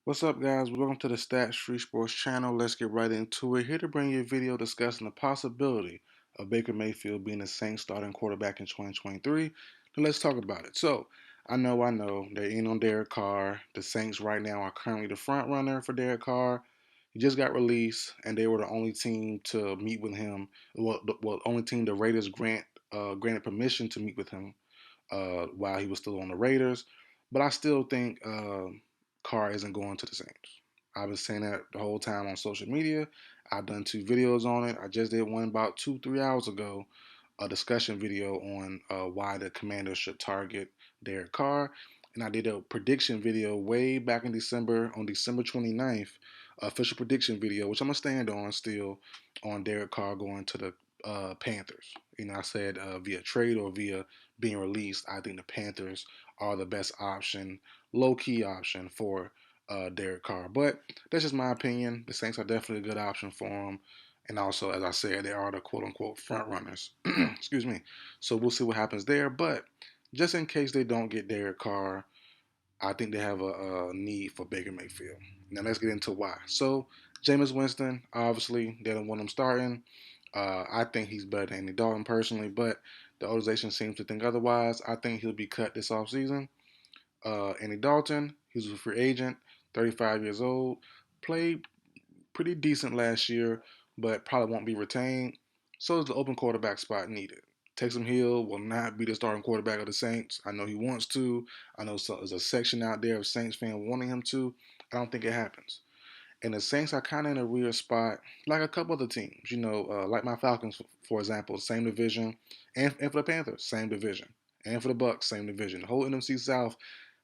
What's up, guys? Welcome to the Stat Street Sports channel. Let's get right into it. Here to bring you a video discussing the possibility of Baker Mayfield being the Saints starting quarterback in 2023. Now let's talk about it. I know, they're in on Derek Carr. The Saints right now are currently the front runner for Derek Carr. He just got released, and they were the only team to meet with him. Well, only team the Raiders granted permission to meet with him while he was still on the Raiders. But I still think Carr isn't going to the Saints. I've been saying that the whole time on social media. I've done two videos on it. I just did one about 3 hours ago, a discussion video on why the Commanders should target Derek Carr. And I did a prediction video way back in December, on December 29th, official prediction video, which I'm going to stand on still, on Derek Carr going to the Panthers. I said via trade or via being released, I think the Panthers are the best option, low key option for Derek Carr. But that's just my opinion. The Saints are definitely a good option for him. And also, as I said, they are the quote unquote front runners. Excuse me. So we'll see what happens there. But just in case they don't get Derek Carr, I think they have a need for Baker Mayfield. Now let's get into why. So Jameis Winston, obviously, they don't want him starting. I think he's better than Andy Dalton personally, but the organization seems to think otherwise. I think he'll be cut this offseason. Andy Dalton, he's a free agent, 35 years old, played pretty decent last year, but probably won't be retained. So is the open quarterback spot needed. Taysom Hill will not be the starting quarterback of the Saints. I know he wants to. I know there's a section out there of Saints fans wanting him to. I don't think it happens. And the Saints are kind of in a weird spot, like a couple other teams. Like my Falcons, for example, same division, and for the Panthers, same division, and for the Bucks, same division. The whole NFC South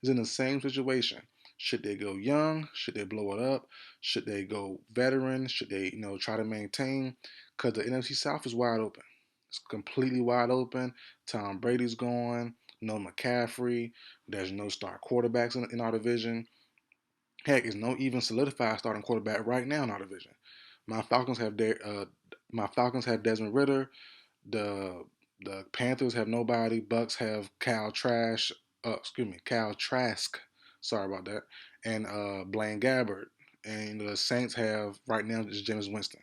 is in the same situation. Should they go young? Should they blow it up? Should they go veteran? Should they, try to maintain? Because the NFC South is wide open. It's completely wide open. Tom Brady's gone. No McCaffrey. There's no star quarterbacks in our division. Heck, is no even solidified starting quarterback right now in our division. My Falcons have Desmond Ritter. The the Panthers have nobody. Bucks have Cal Trask. Sorry about that. And Blaine Gabbert. And the Saints have right now just Jameis Winston.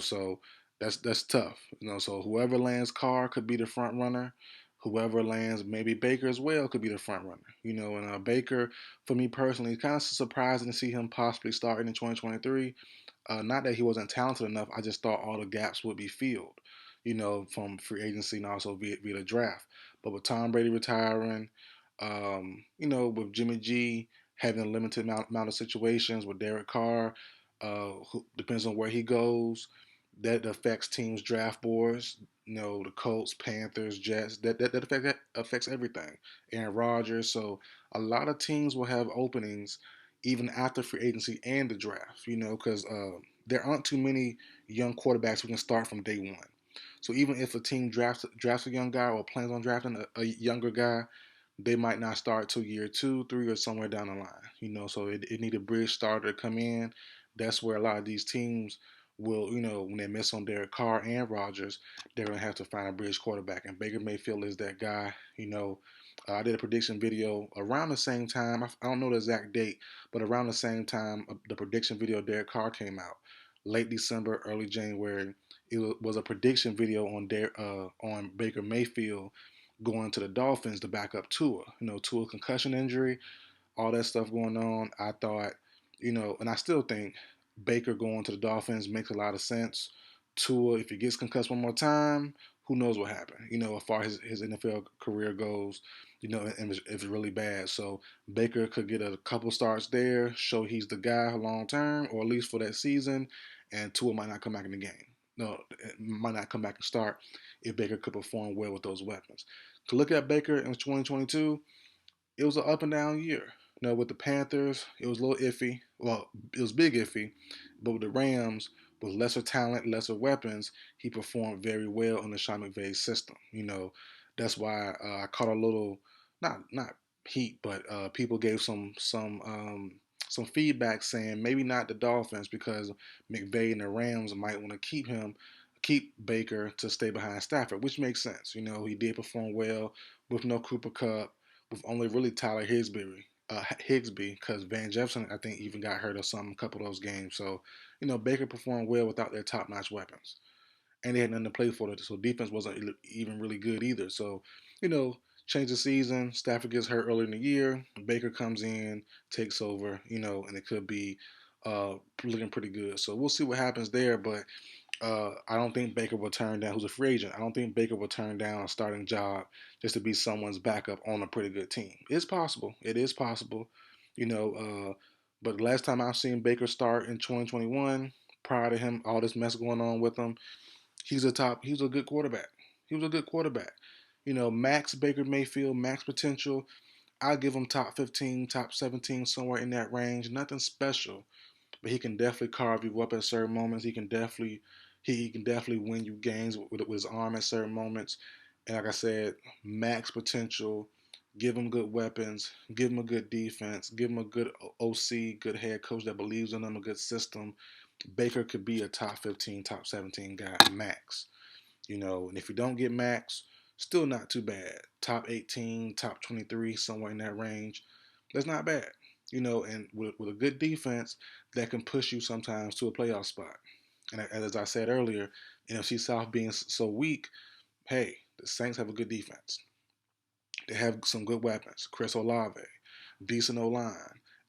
So that's tough. So whoever lands Carr could be the front runner. Whoever lands maybe Baker as well could be the front runner. And Baker, for me personally, it's kind of surprising to see him possibly starting in 2023. Not that he wasn't talented enough. I just thought all the gaps would be filled, from free agency and also via the draft. But with Tom Brady retiring, with Jimmy G having a limited amount of situations, with Derek Carr, who depends on where he goes, that affects teams' draft boards. The Colts, Panthers, Jets. That affects everything. Aaron Rodgers. So a lot of teams will have openings even after free agency and the draft. Because there aren't too many young quarterbacks who can start from day one. So even if a team drafts a young guy or plans on drafting a younger guy, they might not start till year 2, 3, or somewhere down the line. So it need a bridge starter to come in. That's where a lot of these teams will, when they miss on Derek Carr and Rodgers, they're gonna have to find a bridge quarterback. And Baker Mayfield is that guy. I did a prediction video around the same time. I don't know the exact date, but around the same time the prediction video of Derek Carr came out, late December, early January. It was a prediction video on Baker Mayfield going to the Dolphins to back up Tua. Tua concussion injury, all that stuff going on. I thought, and I still think Baker going to the Dolphins makes a lot of sense. Tua, if he gets concussed one more time, who knows what happened? As far as his NFL career goes, and if it's really bad. So Baker could get a couple starts there, show he's the guy long term, or at least for that season, and Tua might not come back in the game. No, it might not come back and start if Baker could perform well with those weapons. To look at Baker in 2022, it was an up and down year. With the Panthers, it was a little iffy. Well, it was big iffy, but with the Rams, with lesser talent, lesser weapons, he performed very well in the Sean McVay system. That's why I caught a little, not heat, but people gave some feedback saying maybe not the Dolphins because McVay and the Rams might want to keep Baker to stay behind Stafford, which makes sense. He did perform well with no Cooper Cup, with only really Tyler Hisbury Higsby, because Van Jefferson, I think, even got hurt or something a couple of those games. So, Baker performed well without their top notch weapons. And they had nothing to play for it. So defense wasn't even really good either. So, you know, change the season. Stafford gets hurt early in the year. Baker comes in, takes over, and it could be looking pretty good. So we'll see what happens there. But I don't think Baker will turn down, who's a free agent. I don't think Baker will turn down a starting job just to be someone's backup on a pretty good team. It's possible. It is possible. You know, but the last time I've seen Baker start in 2021, prior to him, all this mess going on with him, he's a good quarterback. He was a good quarterback. Max Baker Mayfield, max potential. I'll give him top 15, top 17, somewhere in that range. Nothing special, but he can definitely carve you up at certain moments. He can definitely win you games with his arm at certain moments. And like I said, max potential. Give him good weapons. Give him a good defense. Give him a good OC, good head coach that believes in him, a good system. Baker could be a top 15, top 17 guy max. And if you don't get max, still not too bad. Top 18, top 23, somewhere in that range. That's not bad. And with a good defense, that can push you sometimes to a playoff spot. And as I said earlier, NFC South being so weak, hey, the Saints have a good defense. They have some good weapons. Chris Olave, decent O line,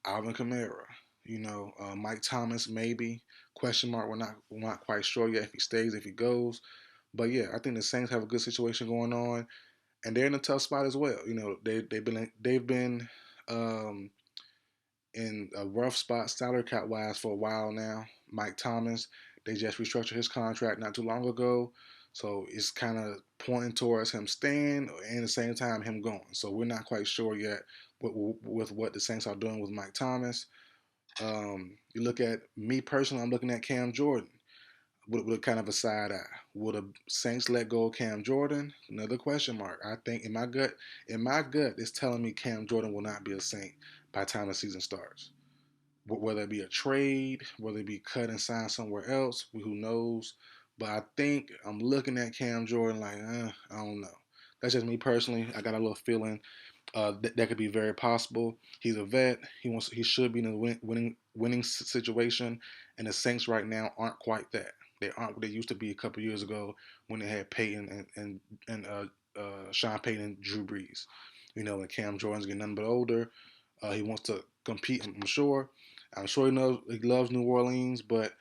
Alvin Kamara. Mike Thomas maybe question mark. We're not quite sure yet if he stays, if he goes. But yeah, I think the Saints have a good situation going on, and they're in a tough spot as well. They've been um, in a rough spot salary cap wise for a while now. Mike Thomas, they just restructured his contract not too long ago, so it's kind of pointing towards him staying and at the same time him going. So we're not quite sure yet with what the Saints are doing with Mike Thomas. You look at me personally, I'm looking at Cam Jordan with kind of a side eye. Will the Saints let go of Cam Jordan? Another question mark. I think in my gut, it's telling me Cam Jordan will not be a Saint by the time the season starts. Whether it be a trade, whether it be cut and signed somewhere else, who knows? But I think I'm looking at Cam Jordan like, I don't know. That's just me personally. I got a little feeling that could be very possible. He's a vet. He should be in a winning situation, and the Saints right now aren't quite that. They aren't what they used to be a couple years ago when they had Peyton and Sean Payton and Drew Brees. And Cam Jordan's getting nothing but older. He wants to compete. I'm sure. He loves New Orleans, but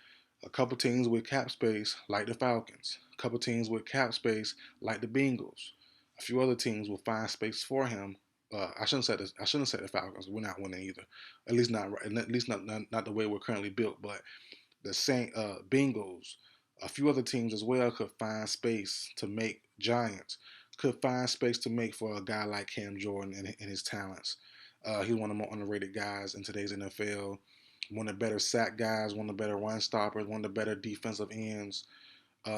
a couple teams with cap space like the Falcons, a couple teams with cap space like the Bengals, a few other teams will find space for him. I shouldn't say the Falcons. We're not winning either. At least not right. At least not the way we're currently built. But the Saint Bengals, a few other teams as well could find space to make Giants. Could find space to make for a guy like Cam Jordan and his talents. He's one of the more underrated guys in today's NFL. One of the better sack guys, one of the better run stoppers, one of the better defensive ends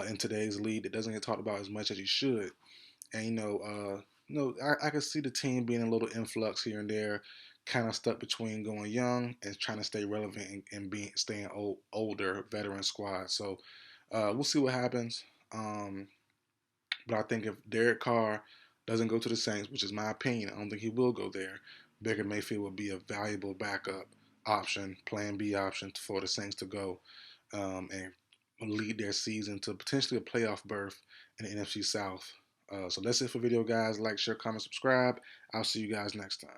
in today's league that doesn't get talked about as much as he should. And I could see the team being a little influx here and there, kind of stuck between going young and trying to stay relevant and being staying older veteran squad. So we'll see what happens. But I think if Derek Carr doesn't go to the Saints, which is my opinion, I don't think he will go there. Baker Mayfield will be a valuable backup option, Plan B option for the Saints to go and lead their season to potentially a playoff berth in the NFC South. So that's it for video, guys. Like, share, comment, subscribe. I'll see you guys next time.